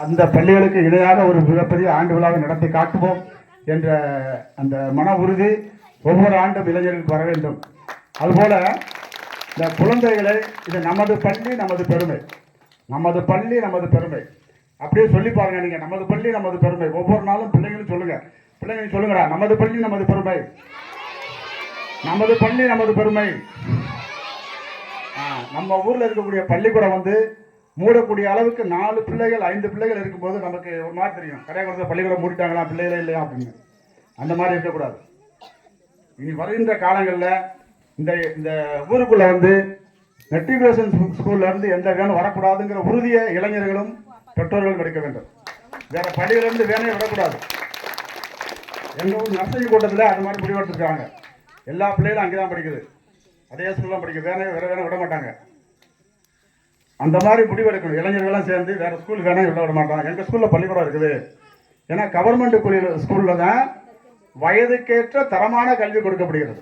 அந்த பள்ளிகளுக்கு இணையாக ஒரு மிகப்பெரிய ஆண்டு விழாவை நடத்தி காட்டுவோம் என்ற அந்த மன உறுதி ஒவ்வொரு ஆண்டும் இளைஞர்களுக்கு வர வேண்டும். அதுபோல இந்த குழந்தைகளை இது நமது பள்ளி நமது பெருமை, நமது பள்ளி நமது பெருமை அப்படியே சொல்லி பாருங்க. நீங்க நமது பள்ளி நமது பெருமை ஒவ்வொரு நாளும் பிள்ளைங்களும் சொல்லுங்க. பிள்ளைங்க சொல்லுங்கடா, நமது பள்ளி நமது பெருமை, நமது பள்ளி நமது பெருமை. நம்ம ஊர்ல இருக்கக்கூடிய பள்ளிக்கூடம் வந்து மூடக்கூடிய அளவுக்கு 4 பிள்ளைகள் 5 பிள்ளைகள் இருக்கும்போது நமக்கு ஒரு மாதிரி தெரியும், கரையாக்குளத்தில் பள்ளிக்கூடம் மூடிட்டாங்களா, பிள்ளைகளே இல்லையா அப்படின்னு. அந்த மாதிரி இருக்கக்கூடாது. இனி வருகின்ற காலங்களில் இந்த இந்த ஊருக்குள்ள வந்து மெட்ரிகுலேஷன் ஸ்கூல்ல இருந்து எந்த வேணும் வரக்கூடாதுங்கிற உறுதியை இளைஞர்களும் பெற்றோர்களும் எடுக்க வேண்டும். வேற பள்ளியிலிருந்து வேணையை விடக்கூடாது. எங்க ஊர் நர்சரி கூட்டத்தில் அது மாதிரி முடிவெடுத்துருக்காங்க. எல்லா பிள்ளைகளும் அங்கேதான் படிக்குது, அதே ஸ்கூல்லாம் படிக்குது, வேற வேணை விட மாட்டாங்க. அந்த மாதிரி முடிவெடுக்கணும். இளைஞர்கள்லாம் சேர்ந்து வேற ஸ்கூல் வேணா விட மாட்டாங்க. எங்க ஸ்கூல்ல பள்ளிக்கூடம் இருக்குது. ஏன்னா கவர்மெண்ட் ஸ்கூல்ல தான் வயதுக்கேற்ற தரமான கல்வி கொடுக்கப்படுகிறது.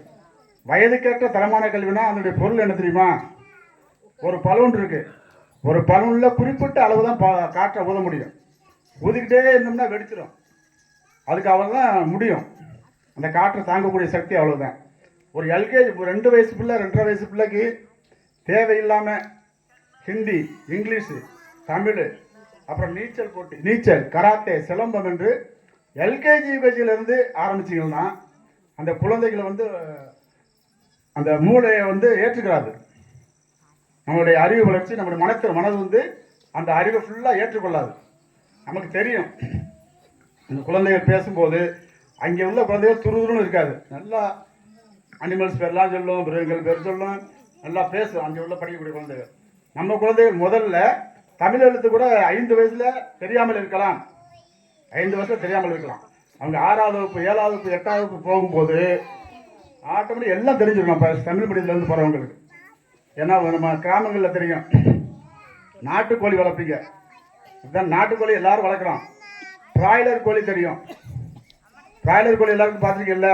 வயதுக்கேற்ற தரமான கல்வினா அதனுடைய பொருள் என்ன தெரியுமா? ஒரு பலூன் இருக்கு, ஒரு பலூன்ல குறிப்பிட்ட அளவு தான் காற்றை ஊத முடியும். ஊதிக்கிட்டே இருந்தோம்னா வெடிச்சிடும். அதுக்கு அவ்வளவுதான் முடியும். அந்த காற்றை தாங்கக்கூடிய சக்தி அவ்வளவுதான். ஒரு எல்கேஜி 2 வயசு பிள்ளை 2.5 வயசு பிள்ளைக்கு தேவையில்லாம ஹிந்தி, இங்கிலீஷு, தமிழ், அப்புறம் நீச்சல் போட்டி, நீச்சல், கராத்தே, சிலம்பம் என்று எல்கேஜி யூகேஜியிலிருந்து ஆரம்பிச்சிங்கன்னா அந்த குழந்தைகளை வந்து அந்த மூளையை வந்து ஏற்றுக்கிறாது. நம்மளுடைய அறிவு வளர்ச்சி, நம்மளுடைய மனது வந்து அந்த அறிவை ஃபுல்லாக ஏற்றுக்கொள்ளாது. நமக்கு தெரியும், இந்த குழந்தைகள் பேசும்போது அங்கே உள்ள குழந்தைகள் துருதுருன்னு இருக்காது. நல்லா அனிமல்ஸ் பேர்லாம் சொல்லும், மிருகங்கள் பேர் சொல்லும், நல்லா பேசும் அங்கே உள்ள படிக்கக்கூடிய குழந்தைகள். நம்ம குழந்தைகள் முதல்ல தமிழ் எழுத்து கூட 5 வயசுல தெரியாமல் இருக்கலாம், 5 வயசுல தெரியாமல் இருக்கலாம். அவங்க 6வது வகுப்பு 7வது வகுப்பு 8வது வகுப்பு போகும்போது ஆட்டோமேட்டிக் எல்லாம் தெரிஞ்சிருக்கணும் தமிழ் மீடியத்துலேருந்து போகிறவங்களுக்கு. ஏன்னா நம்ம கிராமங்களில் தெரியும், நாட்டுக்கோழி வளர்ப்பீங்க, இதுதான் நாட்டுக்கோழி எல்லாரும் வளர்க்குறோம். பிராய்லர் கோழி தெரியும், பிராய்லர் கோழி எல்லாருக்கும் பார்த்துருக்கீங்கல்ல.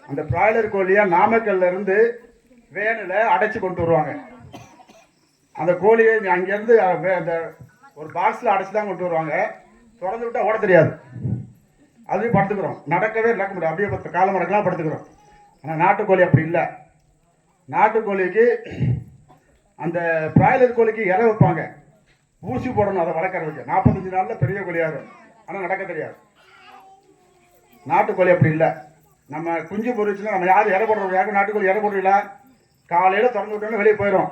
அந்த பிராய்லர் கோழியை நாமக்கல்ல இருந்து வேனில் அடைச்சி கொண்டு வருவாங்க. அந்த கோழியை அங்கேருந்து அந்த ஒரு பாக்ஸில் அடைச்சி தான் கொண்டு வருவாங்க. திறந்து விட்டால் ஓட தெரியாது, அதுலேயும் படுத்துக்கிறோம், நடக்க முடியாது, அப்படியே காலம் மடக்கலாம் படுத்துக்கிறோம். ஆனால் நாட்டுக்கோழி அப்படி இல்லை. நாட்டுக்கோழிக்கு அந்த பிராய்லர் கோழிக்கு இற வைப்பாங்க, ஊசி போடணும் அதை வளர்க்குறதுக்கு. 45 நாளில் பெரிய கோழியாகும், ஆனால் நடக்க தெரியாது. நாட்டுக்கோழி அப்படி இல்லை. நம்ம குஞ்சு பொறிச்சுன்னா நம்ம யாரும் இற போடுறோம், யாருக்கும் நாட்டுக்கோழி இற போடுறீங்களா? காலையில் திறந்து விட்டோம்னா வெளியே போயிடும்,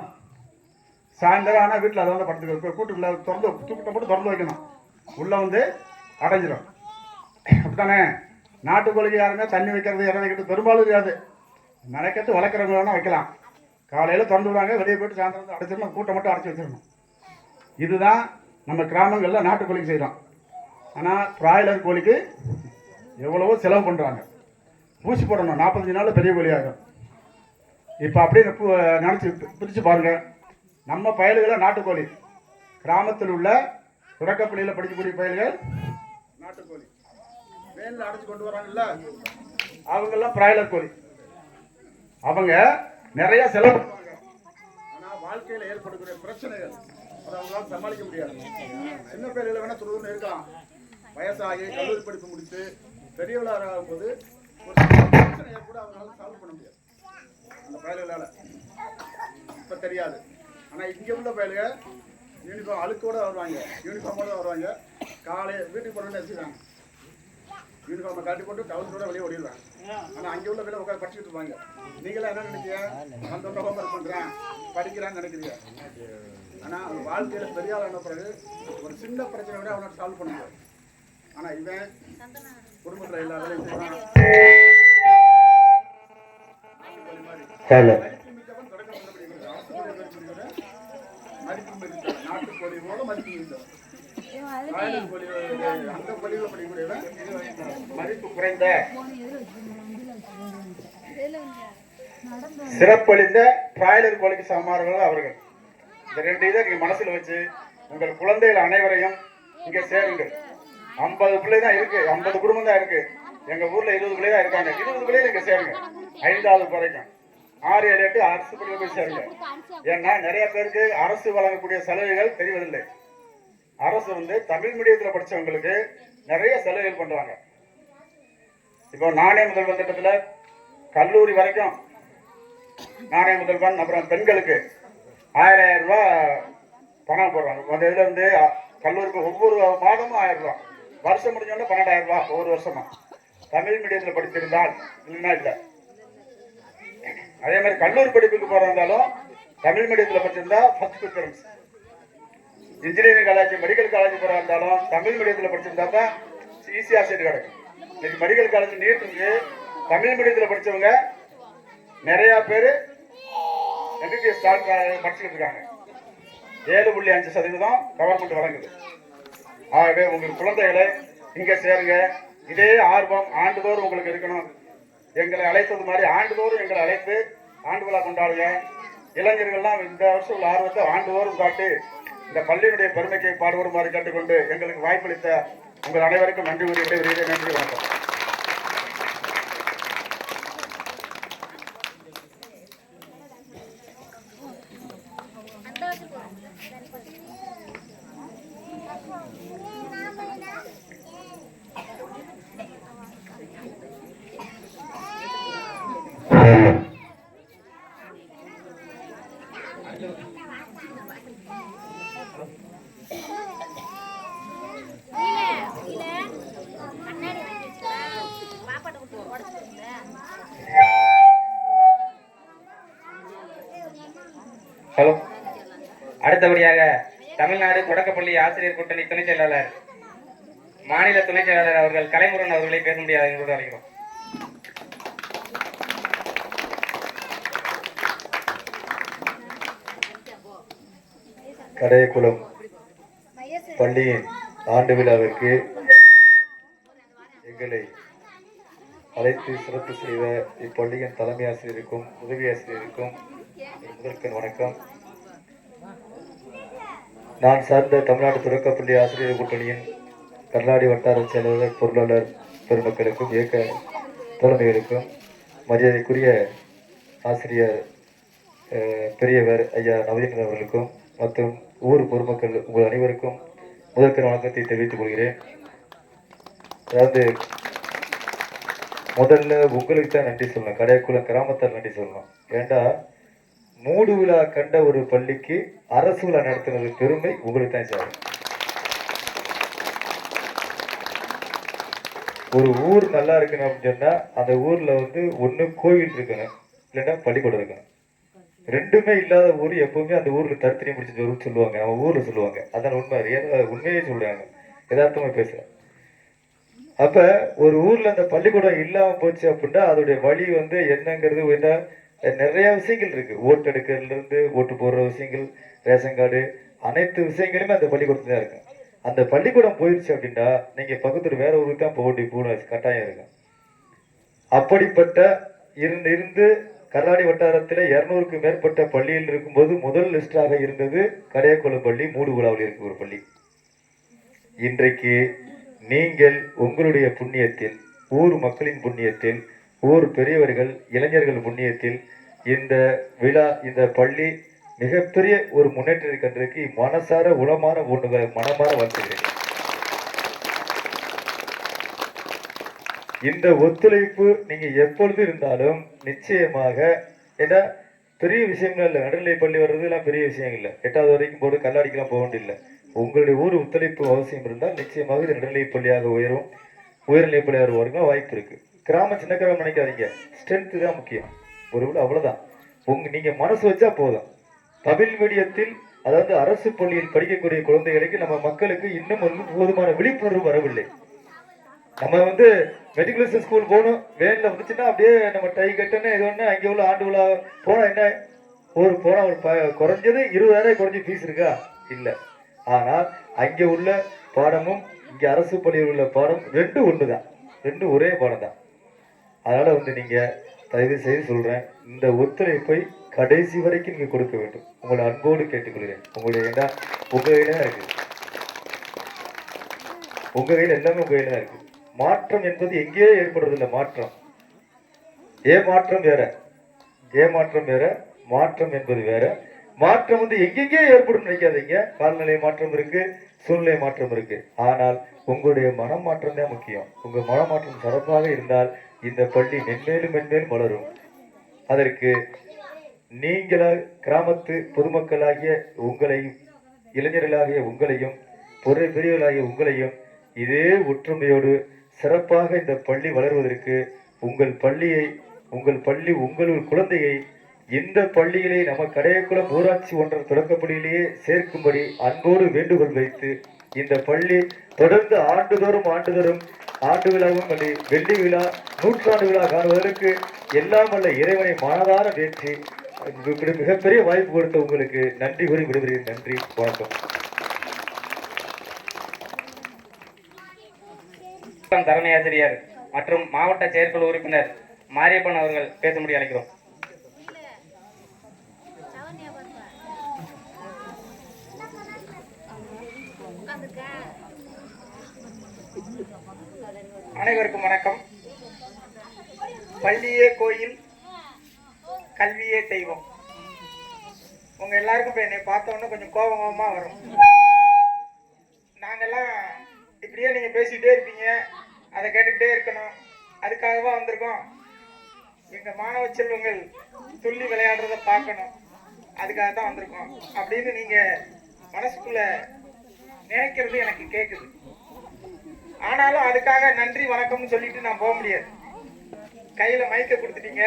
சாயந்தரம் ஆனால் வீட்டில் அதை வந்து படுத்துக்கிறோம். கூட்டுக்குள்ள திறந்து தூக்கிட்ட போட்டு திறந்து வைக்கணும், உள்ளே வந்து அடைஞ்சிடும். அப்படித்தானே? நாட்டுக்கோழிக்கு யாருமே தண்ணி வைக்கிறது இற வைக்கிறது பெரும்பாலும் இருக்காது. மெனக்கெட்டு வளர்க்குறவங்க வேணால் வைக்கலாம். காலையில் திறந்து விடுவாங்க, வெளியே போய்ட்டு சாயந்தரம் அடைச்சிடணும், கூட்டை மட்டும் அடைச்சி வச்சிடணும். இதுதான் நம்ம கிராமங்களில் நாட்டுக்கோழிக்கு செய்கிறோம். ஆனால் பிராய்லர் கோழிக்கு எவ்வளவோ செலவு பண்ணுறாங்க, ஊசி போடணும், 45 நாளில் பெரிய கோழி ஆகும். இப்போ அப்படியே நினச்சி பிரித்து பாருங்கள். நம்ம பயல்களை நாட்டுக்கோழி, கிராமத்தில் உள்ள தொடக்கப்பள்ளியில் படிக்கக்கூடிய பயல்கள் நாட்டுக்கோழி, வேனில் அடைச்சி கொண்டு வராங்கல்ல அவங்கெல்லாம் பிராய்லர் கோழி. அவங்க நிறைய செலவு பண்ணுவாங்க, ஆனால் வாழ்க்கையில் ஏற்படக்கூடிய பிரச்சனைகள் அதை அவங்களால சமாளிக்க முடியாது. சின்ன பேரில் வேணா துருதுன்னு இருக்கலாம், வயசாகி கல்லூரி படிப்பு முடித்து பெரியவளாக ஆகும்போது ஒரு பிரச்சனையை கூட அவங்களால சால்வ் பண்ண முடியாது அந்த பயல்களால். இப்போ தெரியாது. ஆனால் இங்கே உள்ள பயலுக யூனிஃபார்ம் அழுக்கோடு வருவாங்க, யூனிஃபார்மோடு வருவாங்க. காலையில் வீட்டுக்கு போகிறோன்னு வச்சுக்கிறாங்க, யூனிஃபார்மை காட்டி போட்டு டவுசரோட வெளியே ஓடிடுவாங்க. ஆனால் அங்கே உள்ள வேலை உட்காந்து படிச்சுட்டு இருப்பாங்க. நீங்களாம் என்ன நினைக்கிறீங்க? அந்த ஹோம்ஒர்க் பண்ணுறேன் படிக்கிறான்னு நினைக்கிறீங்க. ஆனால் வாழ்க்கையில் பெரிய ஆளான பிறகு ஒரு சின்ன பிரச்சனை விட அவனை சால்வ் பண்ண முடியாது. ஆனால் இவன் குடும்பத்தில் எல்லா வேலையும் செய்வான். நாட்டுக்கோழி போல மதிப்பு மிக்கவன். அந்த பள்ளியில் படிக்கக்கூடியவன் மதிப்பு குறைந்த சிறப்பளித்த பிராய்லர் கோழிக்கு சமமானவர்கள் அவர்கள். இந்த 2 இதை நீங்க மனசுல வச்சு உங்கள் குழந்தைகள் அனைவரையும் இங்க சேருங்கள். 50 பிள்ளை தான் இருக்கு, 50 குடும்பம் தான் இருக்கு. எங்க ஊர்ல 20 பிள்ளை தான் இருக்காங்க. 20 பிள்ளைகள் இங்க சேருங்க. 5வது வரைக்கும் 6, 7, 8 அரசு பள்ளியில் போய் சேருங்க. ஏன்னா நிறைய பேருக்கு அரசு வழங்கக்கூடிய சலுகைகள் தெரிவதில்லை. அரசு வந்து தமிழ் மீடியத்தில் படித்தவங்களுக்கு நிறைய சலுகைகள் பண்ணுறாங்க. இப்போ நானே முதல்வன் திட்டத்தில் கல்லூரி வரைக்கும் நானே முதல்வன், அப்புறம் பெண்களுக்கு 1000 ரூபாய் பணம் போடுறாங்க. அந்த இதில் இருந்து கல்லூரிக்கு ஒவ்வொரு மாதமும் 1000 ரூபாய், வருஷம் முடிஞ்சோடனே 12,000 ரூபாய் ஒவ்வொரு வருஷமா தமிழ் மீடியத்தில் படிச்சிருந்தால், இல்லைன்னா இல்லை. அதே மாதிரி கல்லூரி படிப்புக்கு போகிறதா இருந்தாலும் தமிழ் மீடியத்தில் படிச்சிருந்தா first preference. Engineering college, medical college போகிறதா இருந்தாலும் தமிழ் மீடியத்தில் படிச்சிருந்தா தான் ஈஸியாக சீட்டு கிடைக்கும். இன்னைக்கு மெடிக்கல் காலேஜ் நீட் இருக்கு. தமிழ் மீடியத்தில் படித்தவங்க நிறையா பேர் எம்பிபிஎஸ் டாக்டர் படிச்சுக்கிட்டு இருக்காங்க. 7.5% கவர்மெண்ட் வழங்குது. ஆகவே உங்கள் குழந்தைகளை இங்கே சேருங்க. இதே ஆர்வம் ஆண்டுதோறும் உங்களுக்கு இருக்கணும். எங்களை அழைத்தது மாதிரி ஆண்டுதோறும் எங்களை அழைத்து ஆண்டு விழா கொண்டாடுங்க. இளைஞர்கள்லாம் இந்த வருஷம் உள்ள ஆர்வத்தை ஆண்டுதோறும் காட்டி இந்த பள்ளியினுடைய பெருமைக்கு பாடுபடுமாறு கேட்டுக்கொண்டு எங்களுக்கு வாய்ப்பளித்த உங்கள் அனைவருக்கும் நன்றி கூறிட்டு வருகிறேன். நன்றி, வணக்கம். ஹலோ. அடுத்தபடியாக தமிழ்நாடு தொடக்கப்பள்ளி ஆசிரியர் கூட்டணி துணைச் செயலாளர், மாநில துணைச் செயலாளர் அவர்கள் கலைமுருகன் அவர்களை பேச முடியாது என்று அழைக்கிறோம். கடையகுளம் பள்ளியின் ஆண்டு விழாவிற்கு எங்களை அழைத்து சிறப்பு செய்த இப்பள்ளியின் தலைமை ஆசிரியருக்கும் உதவி ஆசிரியருக்கும் முதற்கண் வணக்கம். நான் சார்ந்த தமிழ்நாடு தொடக்கப்பள்ளி ஆசிரியர் கூட்டணியின் கர்நாடி வட்டார செயலாளர், பொருளாளர் பெருமக்களுக்கும் இயக்க தலைமைகளுக்கும் மரியாதைக்குரிய ஆசிரியர் பெரியவர் ஐயா நவதீன் அவர்களுக்கும் மற்றும் ஊர் பொதுமக்கள் உங்கள் அனைவருக்கும் முதற்கண் வணக்கத்தை தெரிவித்துக் கொள்கிறேன். அதாவது முதல்ல உங்களுக்கு தான் நன்றி சொல்லணும், கடையக்குளம் கிராமத்தார் நன்றி சொல்லணும். ஏண்டா மூடு விழா கண்ட ஒரு பள்ளிக்கு அரசு விழா நடத்துறது பெருமை உங்களுக்கு தான் சார். ஒரு ஊர் நல்லா இருக்கணும் அப்படின்னு சொன்னா அந்த ஊர்ல ஒண்ணு கோவில் இருக்கணும், இல்லைன்னா பள்ளிக்கூடம் இருக்கணும். ரெண்டுமே இல்லாத ஊர் எப்பவுமே அந்த ஊர்ல தருத்திரி முடிச்சு வரும்னு சொல்லுவாங்க, நம்ம ஊர்ல சொல்லுவாங்க. அதான் உண்மை, உண்மையே சொல்றாங்க, யதார்த்தமா பேசுறேன். அப்ப ஒரு ஊர்ல அந்த பள்ளிக்கூடம் இல்லாம போச்சு அப்படின்னா அதோடைய வழி என்னங்கிறது என்ன, நிறைய விஷயங்கள் இருக்கு. ஓட்டு எடுக்கிறதுல இருந்து ஓட்டு போடுற விஷயங்கள், ரேஷன் கார்டு, அனைத்து விஷயங்களுமே அந்த பள்ளிக்கூடத்துல தான் இருக்கு. அந்த பள்ளிக்கூடம் போயிடுச்சு அப்படின்னா நீங்க பக்கத்துல வேற ஊருக்கு தான் போக வேண்டிய கட்டாயம் இருக்கு. அப்படிப்பட்ட இருந்து கர்நாடி வட்டாரத்தில் 200க்கும் மேற்பட்ட பள்ளியில் இருக்கும்போது முதல் லிஸ்டாக இருந்தது கடையக்குளம் பள்ளி, மூடு விழாவில் இருக்கு ஒரு பள்ளி. இன்றைக்கு நீங்கள் உங்களுடைய புண்ணியத்தில், ஊர் மக்களின் புண்ணியத்தில், ஊர் பெரியவர்கள் இளைஞர்கள் புண்ணியத்தில் இந்த விழா, இந்த பள்ளி மிகப்பெரிய ஒரு முன்னேற்றத்தை கண்டிருக்கு. மனசார உளமான ஒன்றுகளை மனமாற வாழ்த்துகிறேன். இந்த ஒத்துழைப்பு நீங்க எப்பொழுது இருந்தாலும் நிச்சயமாக, ஏன்னா பெரிய விஷயங்கள் இல்லை, நடுநிலை பள்ளி வர்றது எல்லாம் பெரிய விஷயம் இல்லை. 8வது வரைக்கும் போட்டு கல்லாடிக்கெல்லாம் போக வேண்டியதில்லை. உங்களுடைய ஊர் ஒத்துழைப்பு அவசியம் இருந்தால் நிச்சயமாக இது நடுநிலை பள்ளியாக உயரும், உயர்நிலை பள்ளியாக வருவாங்க வாய்ப்பு இருக்கு. கிராமம் சின்ன கிராமம் நினைக்காதீங்க, ஸ்ட்ரென்த்து தான் முக்கியம். ஒரு அவ்வளவுதான், நீங்க மனசு வச்சா போதும். தமிழ் மீடியத்தில், அதாவது அரசு பள்ளியில் படிக்கக்கூடிய குழந்தைகளுக்கு நம்ம மக்களுக்கு இன்னும் போதுமான விழிப்புணர்வு வரவில்லை. நம்ம மெட்ரிகுலேஷன் ஸ்கூல் போகணும், வேன்ல வந்துச்சுன்னா அப்படியே நம்ம டை கட்டணும், இது ஒன்று அங்கே உள்ள ஆண்டு விழா போனா என்ன போனா ஒரு குறைஞ்சது 20,000 குறைஞ்சி ஃபீஸ் இருக்கா? இல்லை. ஆனால் அங்கே உள்ள பாடமும் இங்கே அரசு பள்ளியில் உள்ள பாடம் ரெண்டும் ஒன்று தான், ரெண்டும் ஒரே பாடம் தான். அதனால நீங்க தயவு செய்து சொல்றேன், இந்த ஒத்துழைப்பை கடைசி வரைக்கும் நீங்க கொடுக்க வேண்டும். உங்களை அன்போடு கேட்டுக்கொள்கிறேன். உங்களுடைய உங்க கையில தான் இருக்கு, உங்க கையில் எல்லாமே உங்க கையில தான் இருக்கு. மாற்றம் என்பது எங்கேயே ஏற்படுறதில்லை. மாற்றம் ஏமாற்றம் வேற, ஏமாற்றம் வேற, மாற்றம் என்பது வேற. மாற்றம் வந்து எங்கெங்கே ஏற்படும் நினைக்காதீங்க. காலநிலை மாற்றம் இருக்கு, சூழ்நிலை மாற்றம் இருக்கு. ஆனால் உங்களுடைய மனமாற்றம் தான் முக்கியம். உங்க மனமாற்றம் சிறப்பாக இருந்தால் இந்த பள்ளி மென்மேலும் மென்மேலும் வளரும். அதற்கு நீங்களா கிராமத்து பொதுமக்களாகிய உங்களையும், இளைஞர்களாகிய உங்களையும், பெரியவர்களாகிய உங்களையும் இதே ஒற்றுமையோடு சிறப்பாக இந்த பள்ளி வளர்வதற்கு உங்கள் பள்ளி உங்கள் குழந்தையை இந்த பள்ளியிலே நம்ம கடையக்குளம் ஊராட்சி ஒன்ற தொடக்கப்பள்ளியிலேயே சேர்க்கும்படி அன்போடு வேண்டுகோள் வைத்து, இந்த பள்ளி தொடர்ந்து ஆண்டுதோறும் ஆண்டு விழாவும் வெள்ளி விழா, நூற்றாண்டு விழா காணுவதற்கு எல்லாம் வல்ல இறைவனை மனதார வேற்றி மிகப்பெரிய வாய்ப்பு கொடுத்த உங்களுக்கு நன்றி கூறி விடுகிறேன். நன்றி, வணக்கம். தலைமை ஆசிரியர் மற்றும் மாவட்ட செயற்குழு உறுப்பினர் மாரியப்பன் அவர்கள் பேசும்படி அழைக்கிறோம். அனைவருக்கும் வணக்கம். பள்ளியே கோயில், கல்வியே தெய்வம். உங்க எல்லாருக்கும் இப்போ என்னை பார்த்தோன்னே கொஞ்சம் கோபமா வரும். நாங்கெல்லாம் இப்படியே நீங்க பேசிக்கிட்டே இருப்பீங்க, அதை கேட்டுக்கிட்டே இருக்கணும், அதுக்காகவா வந்திருக்கோம். எங்க மாணவ செல்வங்கள் துள்ளி விளையாடுறத பார்க்கணும், அதுக்காக தான் வந்திருக்கோம் அப்படின்னு நீங்க மனசுக்குள்ள நினைக்கிறது எனக்கு கேட்குது. ஆனாலும் அதுக்காக நன்றி வணக்கம்னு சொல்லிட்டு நான் போக முடியாது. கையில மைக்க கொடுத்துட்டீங்க,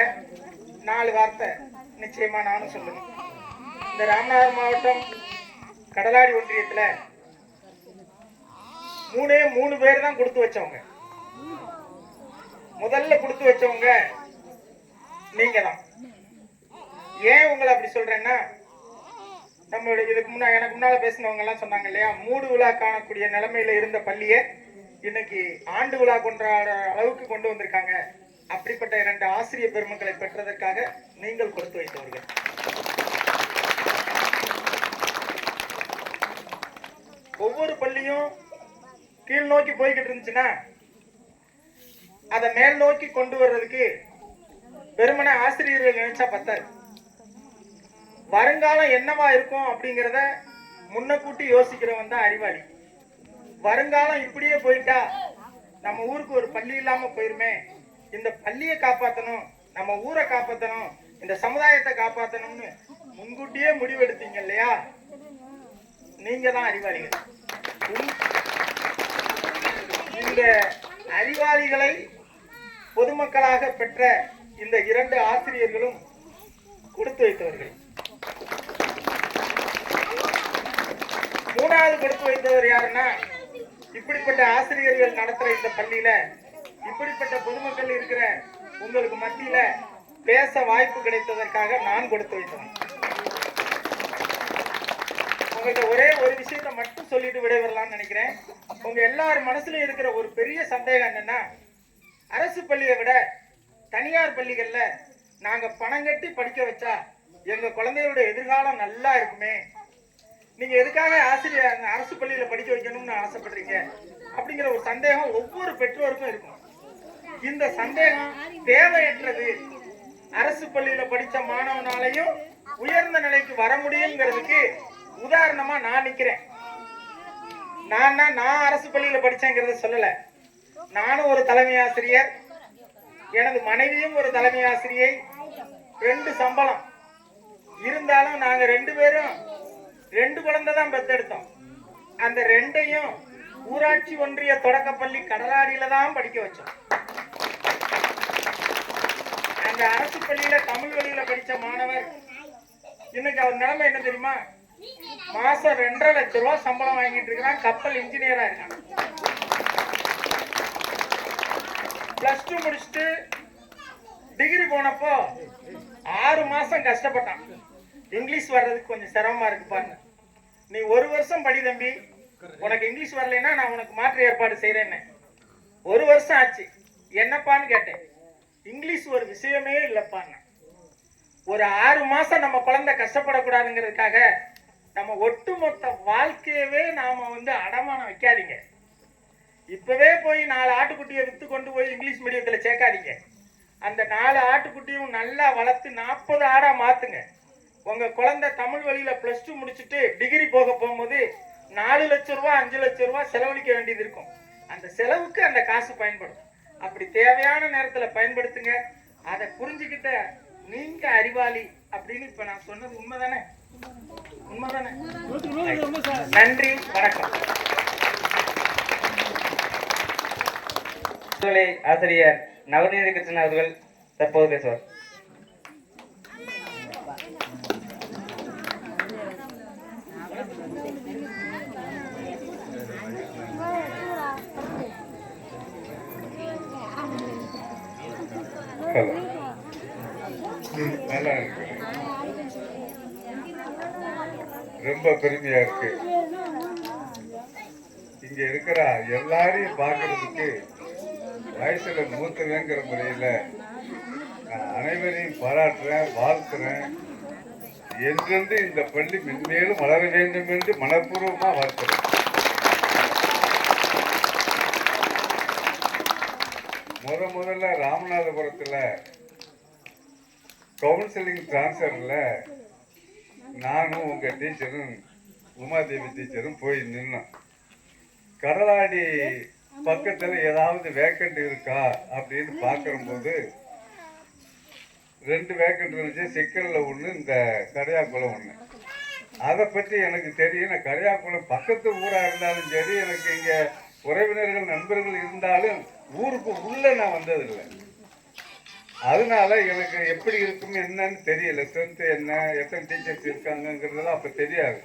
4 வார்த்தை நிச்சயமா நானும் சொல்லணும். இந்த ராமநாதபுரம் மாவட்டம் கடலாடி ஒன்றியத்துல 3 பேர் தான் கொடுத்து வச்சவங்க. முதல்ல கொடுத்து வச்சவங்க நீங்க தான். ஏன் உங்களை அப்படி சொல்றேன்னா, நம்மளுடைய இதுக்கு எனக்கு முன்னால பேசினவங்க எல்லாம் சொன்னாங்க இல்லையா, 3 விழா காணக்கூடிய நிலைமையில இருந்த பள்ளியை இன்னைக்கு ஆண்டு விழா கொண்டாட அளவுக்கு கொண்டு வந்திருக்காங்க. அப்படிப்பட்ட 2 ஆசிரியர் பெருமக்களை பெற்றதற்காக நீங்கள் கொடுத்து வைத்தவர்கள். ஒவ்வொரு பள்ளியும் கீழ் நோக்கி போய்கிட்டு இருந்துச்சுன்னா அதை மேல் நோக்கி கொண்டு வர்றதுக்கு வெறுமனே ஆசிரியர்கள் நினைச்சா பத்தாது. வருங்காலம் என்னவா இருக்கும் அப்படிங்கிறத முன்னக்கூட்டி யோசிக்கிறவன் தான் அறிவாளி. வருங்காலம் இப்படியே போயிட்டா நம்ம ஊருக்கு ஒரு பள்ளி இல்லாம போயிருமே, இந்த பள்ளியை காப்பாற்றணும், நம்ம ஊரை காப்பாற்றணும், இந்த சமுதாயத்தை காப்பாற்றணும்னு முன்கூட்டியே முடிவெடுத்தீங்க இல்லையா, நீங்க தான் அறிவாளிகள். இந்த அறிவாளிகளை பொதுமக்களாக பெற்ற இந்த 2 ஆசிரியர்களும் கொடுத்து வைத்தவர்கள். 3வது கொடுத்து வைத்தவர் யாருன்னா, இப்படிப்பட்ட ஆசிரியர்கள் நடத்துற இந்த பள்ளியில இப்படிப்பட்ட பொதுமக்கள் இருக்கிற உங்களுக்கு மத்தியில பேச வாய்ப்பு கிடைத்ததற்காக நான் கொடுத்து வைத்தேன். உங்கள்கிட்ட ஒரே ஒரு விஷயத்தை மட்டும் சொல்லிட்டு விடைபெறலாம்னு நினைக்கிறேன். உங்க எல்லார் மனசுல இருக்கிற ஒரு பெரிய சந்தேகம் என்னன்னா, அரசு பள்ளியை விட தனியார் பள்ளிகள்ல நாங்க பணம் கட்டி படிக்க வச்சா எங்க குழந்தையோட எதிர்காலம் நல்லா இருக்குமே, நீங்க எதுக்காக ஆசிரியர் அரசு பள்ளியில படிக்க வைக்கணும்னு ஆசைப்படுறீங்க அப்படிங்கிற ஒரு சந்தேகம் ஒவ்வொரு பெற்றோருக்கும் இருக்கும். இந்த சந்தேகம் தேவையற்றது. அரசு பள்ளியில படிச்ச மாணவனாலையும் உயர்ந்த நிலைக்கு வர முடியுங்கிறதுக்கு உதாரணமா நான் நிக்கிறேன். நான் அரசு பள்ளியில படிச்சேங்கிறத சொல்லல. நானும் ஒரு தலைமை ஆசிரியர், எனது மனைவியும் ஒரு தலைமை ஆசிரியை, 2 சம்பளம் இருந்தாலும் நாங்க 2 பேரும் 2 குழந்தை தான் பெத்தெடுத்தோம். அந்த 2ஐயும் ஊராட்சி ஒன்றிய தொடக்கப்பள்ளி கடலாடியில தான் படிக்க வச்சோம். அந்த அரசு பள்ளியில தமிழ் வழியில படிச்ச மாணவர் இன்னைக்கு அவர் நிலைமை என்ன தெரியுமா, மாசம் 2.5 லட்சம் ரூபாய் சம்பளம் வாங்கிட்டு இருக்கிறான், கப்பல் இன்ஜினியரா இருக்கான். +2 முடிச்சுட்டு டிகிரி போனப்போ 6 மாசம் கஷ்டப்பட்டான். இங்கிலீஷ் வர்றதுக்கு கொஞ்சம் சிரமமா இருக்கு பாருங்க, நீ 1 வருஷம் படி தம்பி, உனக்கு இங்கிலீஷ் வரலைன்னா நான் உனக்கு மாற்று ஏற்பாடு செய்யறேன்னு. 1 வருஷம் ஆச்சு. என்னப்பான்னு கேட்டேன். இங்கிலீஷ் ஒரு விஷயமே இல்லப்பான்னு. ஒரு 6 மாசம் நம்ம குழந்தை கஷ்டப்படக்கூடாதுங்கிறதுக்காக நம்ம ஒட்டுமொத்த வாழ்க்கையவே நாம அடமானம் வைக்காதீங்க. இப்பவே போய் 4 ஆட்டுக்குட்டியை வித்து கொண்டு போய் இங்கிலீஷ் மீடியத்துல சேர்க்காதீங்க. அந்த 4 ஆட்டுக்குட்டியும் நல்லா வளர்த்து 40 ஆடா மாத்துங்க. உங்க குழந்தை தமிழ் வழியில +2 முடிச்சுட்டு டிகிரி போக போகும்போது 4 லட்சம் ரூபாய் 5 லட்சம் ரூபாய் செலவழிக்க வேண்டியது இருக்கும். அந்த செலவுக்கு அந்த காசு பயன்படும். அப்படி தேவையான நேரத்துல பயன்படுத்துங்க. அதை புரிஞ்சுக்கிட்ட நீங்க அறிவாளி அப்படின்னு இப்ப நான் சொன்னது உண்மைதானே? உண்மைதானே? நன்றி, வணக்கம். ஆசிரியர் நவநீத கிருஷ்ணன் அவர்கள் தற்போது பேசுவார். நல்லா இருக்கு, ரொம்ப பெருமையா இருக்கு. இங்க இருக்கிற எல்லாரையும் பார்க்கறதுக்கு வயசுல மூத்தவங்கிற முறையில நான் அனைவரையும் பாராட்டுறேன், வாழ்த்துறேன். என்றென்று இந்த பள்ளி மென்மேலும் வளர வேண்டும் என்று மனப்பூர்வமா வாழ்த்துறேன். முதல்ல ராமநாதபுரத்துல கவுன்சிலிங் டிரான்ஸ்ஃபர்ல நானும் உங்க டீச்சரும் உமாதேவி டீச்சரும் போய் நின்னோம். கடலாடி பக்கத்துல ஏதாவது வேக்கண்ட் இருக்கா அப்படின்னு பார்க்கும்போது 2 வேக்கண்ட் இருந்துச்சு. சிக்கல்ல ஒன்று, இந்த கடையாக்குளம் ஒன்று. அதை பற்றி எனக்கு தெரியும். நான் கடையாக்குளம் பக்கத்து ஊராக இருந்தாலும் சரி, எனக்கு இங்கே உறவினர்கள் நண்பர்கள் இருந்தாலும் ஊருக்கு உள்ள நான் வந்ததில்லை. அதனால எனக்கு எப்படி இருக்கும் என்னன்னு தெரியல. ஸ்ட்ரென்த் என்ன, எத்தனை டீச்சர்ஸ் இருக்காங்கிறதெல்லாம் அப்போ தெரியாது.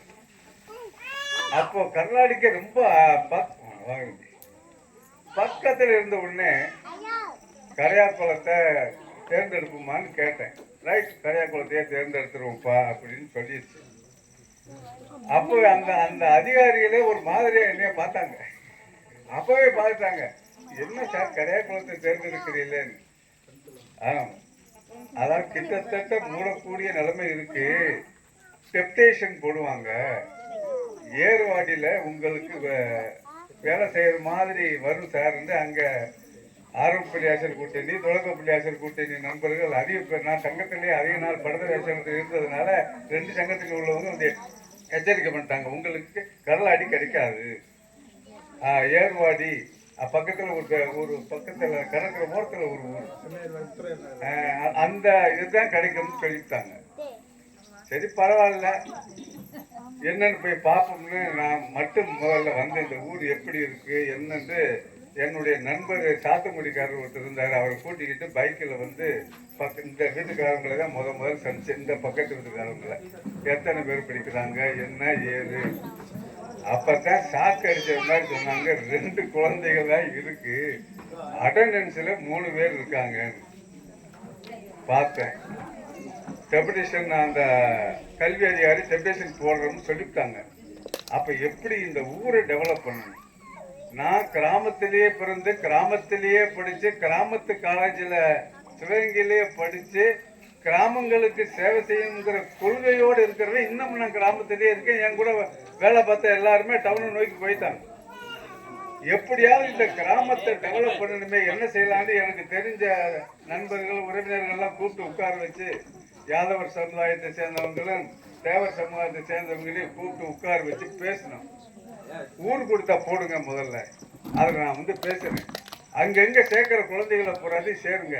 அப்போ கர்நாடிக்க ரொம்ப பக்கத்தில் இருந்த உடனே கரையாக்குளத்தை தேர்ந்தெடுப்புமான்னு கேட்டேன். ரைட், கரையாக்குளத்தையே தேர்ந்தெடுத்துருவோம்ப்பா அப்படின்னு சொல்லிடுச்சு. அப்போ அந்த அந்த அதிகாரிகளே ஒரு மாதிரியா என்னைய பார்த்தாங்க. அப்பவே பார்த்தாங்க, என்ன சார் கரையாக்குளத்தை தேர்ந்தெடுக்கிறீங்களேன்னு. அதான் கிட்டத்தட்ட மூடக்கூடிய நிலைமை இருக்கு. டெப்டேஷன் போடுவாங்க, ஏர்வாடியில உங்களுக்கு வேலை செய்யற மாதிரி வரும் சார். அங்க ஆரம்ப பள்ளி ஆசிரியர் கூட்டணி, தொடக்க பள்ளி ஆசிரியர் கூட்டணி நண்பர்கள் அதிக பேர், நான் சங்கத்திலேயே அதிக நாள் படுதல் ஆசிரியர் இருந்ததுனால 2 சங்கத்துக்கு உள்ளவங்க வந்து எச்சரிக்கை பண்ணிட்டாங்க, உங்களுக்கு கடலாடி கிடைக்காது. ஏர்வாடி பக்கத்துல ஒரு பக்கத்துல கடற்கரை ஓரத்துல ஒரு ஊர், அந்த இதுதான் கிடைக்கும்னு சொல்லிட்டாங்க. சரி பரவாயில்ல, என்னன்னு போய் பார்ப்போம்னு நான் மட்டும் முதல்ல வந்து இந்த ஊர் எப்படி இருக்கு என்னன்னு என்னுடைய நண்பர் சாத்துக்குடிக்காரர் ஒருத்தர் இருந்தார். அவரை கூட்டிக்கிட்டு பைக்கில் வந்து இந்த வீட்டுக்காரங்களை தான் முதல் சந்திச்சு, இந்த பக்கத்து வீட்டுக்காரங்களை எத்தனை பேர் படிக்கிறாங்க என்ன ஏது. அப்பதான் சாக்கு அடிச்ச மாதிரி சொன்னாங்க, 2 குழந்தைகள் தான் இருக்கு, அட்டண்டன்ஸ்ல 3 பேர் இருக்காங்க. பார்த்தேன் டெபுடேஷன், அந்த கல்வி அதிகாரி டெபுடேஷன் போடுறோம்னு சொல்லிவிட்டாங்க. அப்ப எப்படி இந்த ஊரை டெவலப் பண்ணணும்? நான் கிராமத்திலேயே பிறந்து கிராமத்திலேயே படிச்சு, கிராமத்து காலேஜில் சிவகங்கையிலேயே படிச்சு, கிராமங்களுக்கு சேவை செய்யணுங்கிற கொள்கையோடு இருக்கிறவ இன்னும் நான் கிராமத்திலேயே இருக்கேன். என் கூட வேலை பார்த்த எல்லாருமே டவுனை நோக்கி போயிட்டாங்க. எப்படியாவது இந்த கிராமத்தை டெவலப் பண்ணணுமே, என்ன செய்யலான்னு எனக்கு தெரிஞ்ச நண்பர்கள் உறவினர்கள்லாம் கூப்பிட்டு உட்கார வச்சு, யாதவர் சமுதாயத்தை சேர்ந்தவங்களும் தேவர் சமுதாயத்தை சேர்ந்தவங்களையும் கூப்பிட்டு உட்கார வச்சு பேசணும். ஊர் கொடுத்தா போடுங்க முதல்ல, அதில் நான் வந்து பேசுறேன். அங்கங்க சேர்க்கிற குழந்தைகளை போறாதையும் சேருங்க.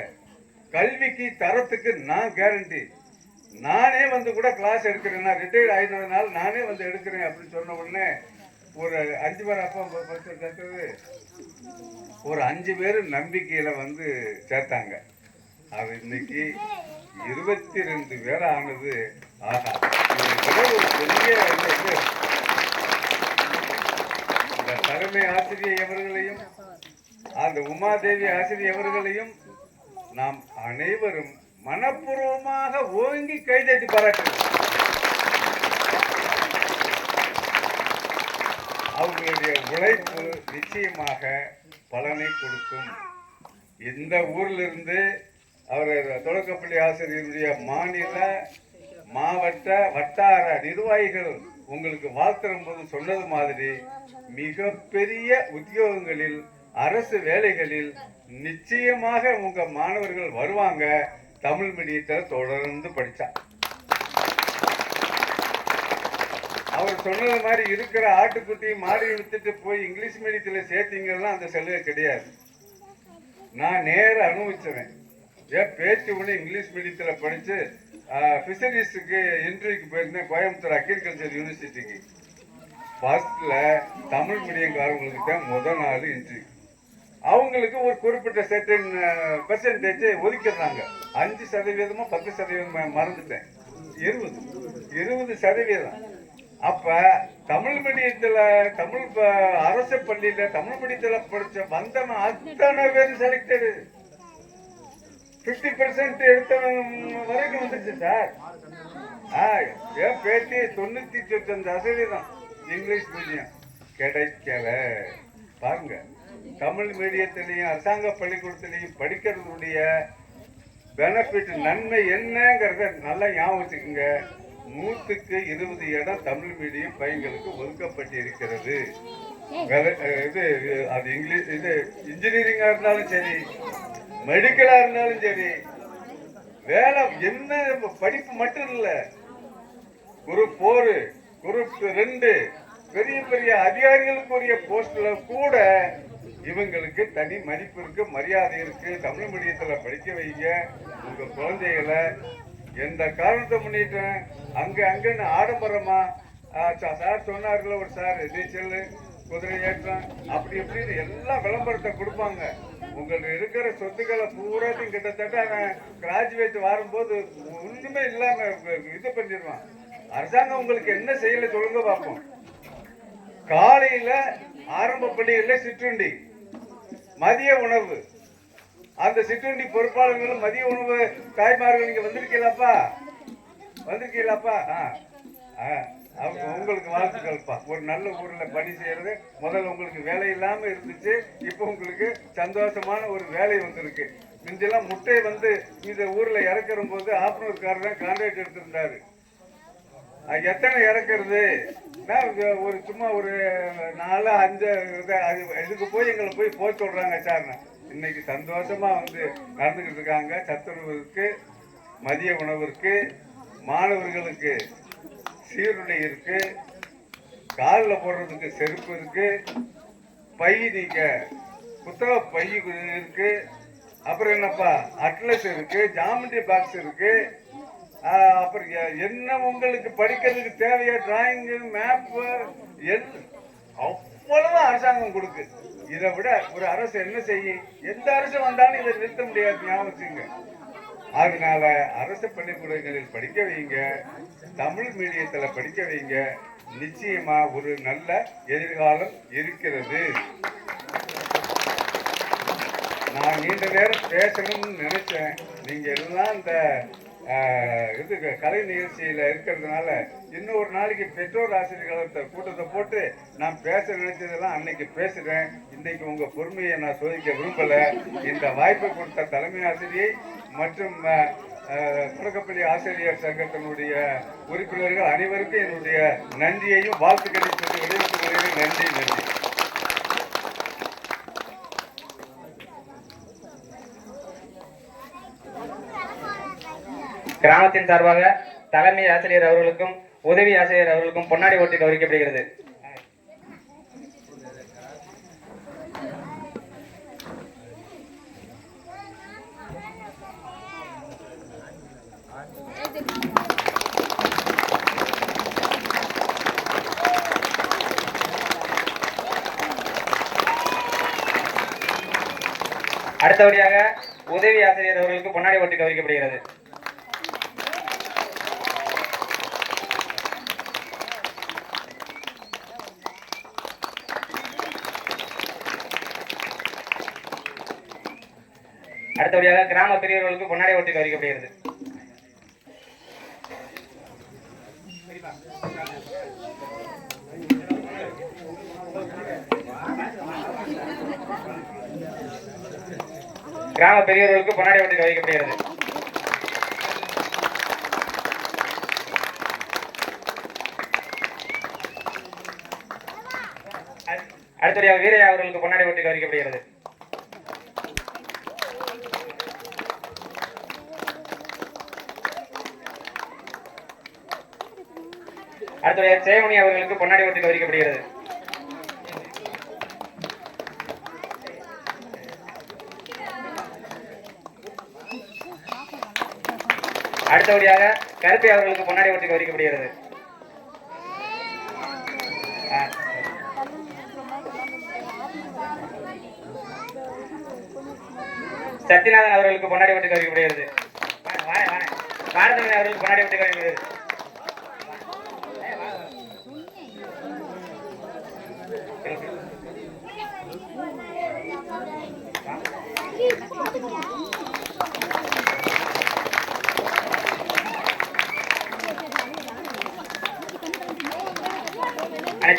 கல்விக்கு தரத்துக்கு நான் கேரண்டி. நானே வந்து கூட கிளாஸ் எடுக்கிறேன், நான் ரிட்டையர்ட் ஆகினதுனால நானே வந்து எடுக்கிறேன் அப்படின்னு சொன்ன உடனே ஒரு 5 பேர் அப்பா சேர்த்தது, ஒரு 5 பேர் நம்பிக்கையில வந்து சேர்த்தாங்க. அது இன்னைக்கு 22 பேர் ஆனது. ஆகா, ஒரு பெரிய இந்த தலைமை ஆசிரியர் அவர்களையும் அந்த உமாதேவி ஆசிரியர் அவர்களையும் நாம் அனைவரும் மனப்பூர்வமாக ஓங்கி கைதட்டி பாராட்டுகிறோம். அவர்களுடைய உழைப்பு நிச்சயமாக பலனை கொடுக்கும். இந்த ஊரிலிருந்து அவர் தொடக்கப்பள்ளி ஆசிரியருடைய மாநில மாவட்ட வட்டார நிர்வாகிகள் உங்களுக்கு வாழ்த்தும் போது சொன்னது மாதிரி மிகப்பெரிய உத்தியோகங்களில் அரசு வேலைகளில் நிச்சயமாக உங்க மாணவர்கள் வருவாங்க. தமிழ் மீடியத்தை தொடர்ந்து படிச்சா சொன்னது மாதிரி இருக்கிற ஆட்டுக்குட்டியை மாறி வித்துட்டு போய் இங்கிலீஷ் மீடியத்தில் சேர்த்தீங்கன்னா அந்த சலுகை கிடையாது. நான் நேர அனுபவிச்சவன். ஏன் பேச்சு ஒன்று இங்கிலீஷ் மீடியத்தில் படித்து ஃபிஷரிஸுக்கு இன்டர்வியூக்கு போயிருந்தேன், கோயம்புத்தூர் அக்ரிகல்ச்சர் யூனிவர்சிட்டிக்கு. ஃபர்ஸ்ட்ல தமிழ் மீடியம்காரங்களுக்கு தான் முதல் நாள் இன்டர்வியூ. அவங்களுக்கு ஒரு குறிப்பிட்ட செர்டன் பெர்சன்டேஜ் ஒதுக்கிடுறாங்க. 5% 10% மறந்துட்டேன், 20%. அப்ப தமிழ் மீடியத்துல தமிழ் அரசு பள்ளியில தமிழ் மீடியத்துல படிச்ச வந்தவன் அத்தனை பேர் செலக்டடு. 50% எடுத்தவன் வரைக்கும் வந்துருச்சு சார். என் பேட்டி 99% இங்கிலீஷ் மீடியம் கிடைக்கல. பாருங்க, தமிழ் மீடியத்திலையும் அரசாங்க பள்ளிக்கூடத்திலையும் படிக்கிறதுடைய பெனிஃபிட் நன்மை என்னங்கிறத நல்லா ஞாபகம் வச்சுக்கோங்க. 100க்கு 20 இடம் தமிழ் மீடியம் பையன்களுக்கு ஒதுக்கப்பட்டு இருக்கிறது. அது இங்கிலீஷ் இது இன்ஜினியரிங்கா இருந்தாலும் சரி, மெடிக்கலா இருந்தாலும் சரி, வேலை என்ன படிப்பு மட்டும் இல்ல, குரூப் 4 குரூப் 2 பெரிய பெரிய அதிகாரிகளுக்குரிய போஸ்ட்ல கூட இவங்களுக்கு தனி மதிப்பு இருக்கு, மரியாதை இருக்கு. தமிழ் மீடியத்துல படிக்க வைங்க உங்க குழந்தைகளை. எந்த காரணத்தை முன்னிட்டேன் அங்கன்னு ஆடம்பரமா சார் சொன்னார்கள், ஒரு சார் நீச்சல் குதிரை ஏற்றம் அப்படி இப்படின்னு எல்லாம் விளம்பரத்தை கொடுப்பாங்க. உங்களுக்கு இருக்கிற சொத்துக்களை பூராத்தையும் கிட்டத்தட்ட கிராஜுவேட் வரும்போது ஒண்ணுமே இல்லாம இது பண்ணிடுவான். அரசாங்கம் உங்களுக்கு என்ன செய்யல சொல்லுங்க பார்ப்போம். காலையில ஆரம்ப பள்ளிகள்ல சிற்றுண்டி, மதிய உணவு. அந்த சிற்றுண்டி பொறுப்பாளர்களும் மதிய உணவு தாய்மார்கள் நீங்க வந்திருக்கீங்களாப்பா? உங்களுக்கு வாழ்த்துக்கள்ப்பா. ஒரு நல்ல ஊர்ல பணி செய்யறது முதல்ல உங்களுக்கு வேலை இல்லாம இருந்துச்சு, இப்போ உங்களுக்கு சந்தோஷமான ஒரு வேலை வந்திருக்கு. முந்தெல்லாம் முட்டை இந்த ஊர்ல இறக்குற போது ஆப்னூர்காரர் தான் கான்ட்ராக்ட் எடுத்திருந்தாரு. எத்தனை இறக்குறது, ஒரு சும்மா ஒரு 4-5 இதுக்கு போய் எங்களை போய் சொல்றாங்க சார். இன்னைக்கு சந்தோஷமா நடந்துகிட்டு இருக்காங்க. சத்துணவுக்கு, மதிய உணவிற்கு, மாணவர்களுக்கு சீருடை இருக்கு, காலில் போடுறதுக்கு செருப்பு இருக்கு, பை நீக்க புத்தக பை இருக்கு, அப்புறம் என்னப்பா அட்லஸ் இருக்கு, ஜாமெண்ட்ரி பாக்ஸ் இருக்கு, அப்புறம் என்ன உங்களுக்கு படிக்கிறதுக்கு தேவையா டிராயிங், மேப்பு அவ்வளவு அரசாங்கம் கொடுக்கு. இதை விட ஒரு அரசு என்ன செய்யும்? எந்த அரசு வந்தாலும் இதை நிறுத்த முடியாது, ஞாபகம். அதனால அரசு பள்ளிக்கூடங்களில் படிக்க வைங்க, தமிழ் மீடியத்துல படிக்க வைங்க. நிச்சயமா ஒரு நல்ல எதிர்காலம் இருக்கிறது. நான் நீண்ட நேரம் பேசணும்னு நினைச்சேன். நீங்க எல்லாம் இந்த கலை நிகழ்ச்சியில இருக்கிறதுனால இன்னொரு நாளைக்கு பெற்றோர் ஆசிரியர்கள் கூட்டத்தை போட்டு நான் பேச நினைச்சதெல்லாம் அன்னைக்கு பேசுறேன். இன்னைக்கு உங்க பொறுமையை நான் சோதிக்க விரும்பல. இந்த வாய்ப்பை கொடுத்த தலைமை ஆசிரியை மற்றும் தொடக்கப்பள்ளி ஆசிரியர் சங்கத்தினுடைய உறுப்பினர்கள் அனைவருக்கும் என்னுடைய நன்றியையும் வாழ்த்துக்களையும் சொல்லி விடைபெற்றுக் கொள்கிறேன். நன்றி நன்றி. கிராமத்தின் சார்பாக தலைமை ஆசிரியர் அவர்களுக்கும் உதவி ஆசிரியர் அவர்களுக்கும் பொன்னாடை ஓட்டி கௌரவிக்கப்படுகிறது. அடுத்தபடியாக உதவி ஆசிரியர் அவர்களுக்கு பொன்னாடை ஓட்டி கௌரவிக்கப்படுகிறது. அடுத்தபடியாக கிராம பெரியவர்களுக்கு பொன்னாடை ஓட்டி கௌரவிக்கப்படுகிறது. கிராம பெரியவர்களுக்கு பொன்னாடை ஓட்டி கௌரவிக்கப்படுகிறது. அடுத்தபடியாக வீரையா அவர்களுக்கு பொன்னாடை ஓட்டி கௌரவிக்கப்படுகிறது. அடுத்தபடியாக சேமணி அவர்களுக்கு பொன்னாடை போட்டு கௌரவிக்கப்படுகிறது. அடுத்தபடியாக கருப்பை அவர்களுக்கு பொன்னாடை போட்டு கௌரவிக்கப்படுகிறது. சத்யநாதன் அவர்களுக்கு பொன்னாடை போட்டு கௌரவிக்கப்படுகிறது. பாரதமணி அவர்களுக்கு பொன்னாடை போட்டு கௌரவிக்கப்படுகிறது.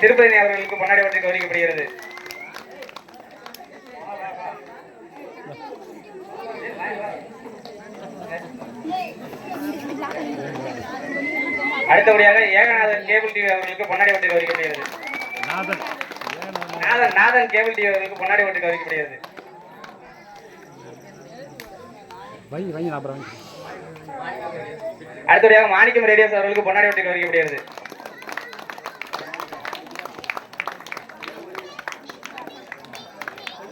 திருப்பதி அவர்களுக்கு பொன்னாடை போட்டு கௌரவிக்கப்படுகிறது. அடுத்தபடியாக ஏகநாதன் கேபிள் டிவி அவர்களுக்கு பொன்னாடை போட்டு கௌரவிக்கப்படுகிறது. நாதன் கேபிள் டிவி அவர்களுக்கு பொன்னாடை போட்டு கௌரவிக்கப்படுகிறது. அடுத்தபடியாக மாணிக்கம் ரேடியோஸ் அவர்களுக்கு பொன்னாடை போட்டு கௌரவிக்கப்படுகிறது.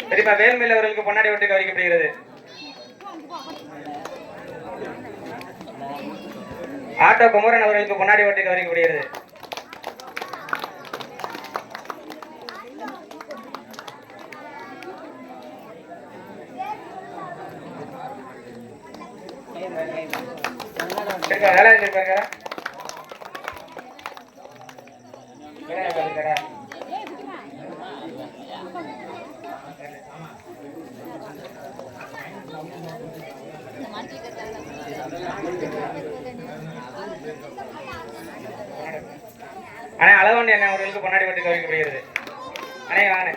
சரிப்பா வேல்மேல் அவர்களுக்கு பொன்னாடை போட்டு கௌரவிக்கப்படுகிறது. ஆட்டோ குமரன் அவர்களுக்கு பொன்னாடை போட்டு கௌரவிக்கப்படுகிறது. வேலை இருக்காங்க அண்ணா அளவண்டி அண்ணா அவர்களுக்கு பொன்னாடை போட்டு கௌரவிக்கப்படுகிறது. அண்ணே வாங்க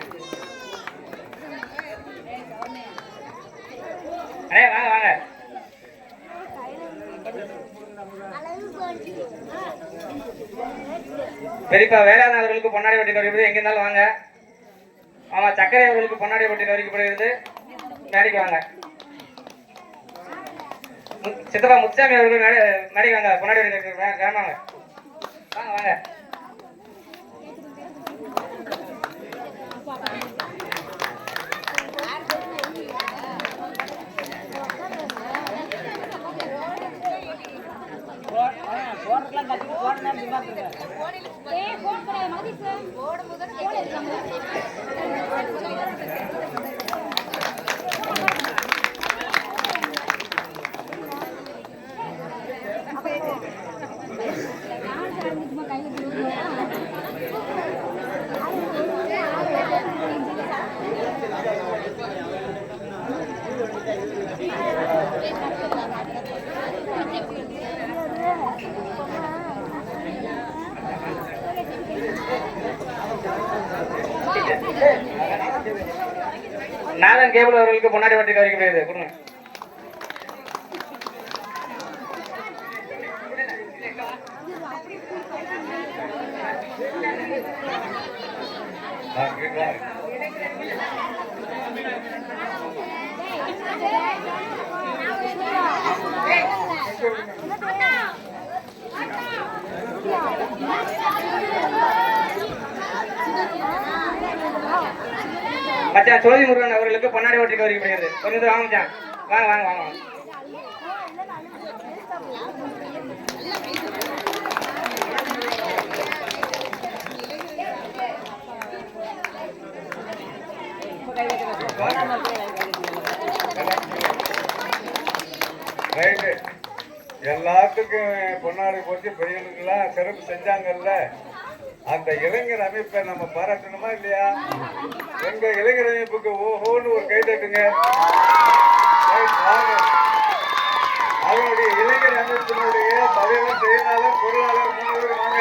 அண்ணே வாங்க வாங்க. பெரியப்பா வேளாண் அவர்களுக்கு பொன்னாடை போட்டு கௌரவிக்கப்படுகிறது. எங்க இருந்தாலும் வாங்க. ஆமா சக்கரை அவர்களுக்கு பொன்னாடை போட்டு கௌரவிக்கப்படுகிறது. மேடைக்கு வாங்க. சித்தப்பா முத்துசாமி அவர்கள் மேடைக்கு வாங்க. பொன்னாடை வாங்க வாங்க வாங்க. நாதன் கேபிள் அவர்களுக்கு பொன்னாடை போட்டு கௌரவிக்கப்படுகிறது. கொடுங்க. மச்சான் சோதி முருகன் அவர்களுக்கு பொன்னாடை போட்டு கௌரவிக்கப்படுகிறது. கொஞ்சம் வாங்க மச்சான். வாங்க வாங்க வாங்க வாங்க. ரைட்டு. எல்லாத்துக்கும் பொன்னாடை போட்டு பெரியவங்களுக்கெல்லாம் சிறப்பு செஞ்சாங்கல்ல, அந்த இளைஞர் அமைப்பை நம்ம பாராட்டணுமா இல்லையா? எங்க இளைஞர் அமைப்புக்கு ஓஹோன்னு ஒரு கை தட்டுங்க. அவனுடைய இளைஞர் அமைப்பினுடைய தலைவர், செயலாளர், பொருளாளர் 3 பேர் வாங்க.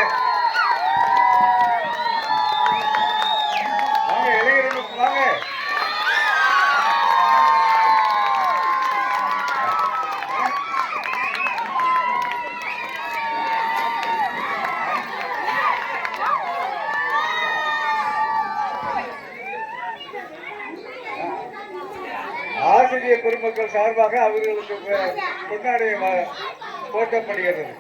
வாங்க இளைஞர் அமைப்பு வாங்க. ஆசிரியர் பெருமக்கள் சார்பாக அவர்களுக்கு பொன்னாடை போட்டப்படுகிறது.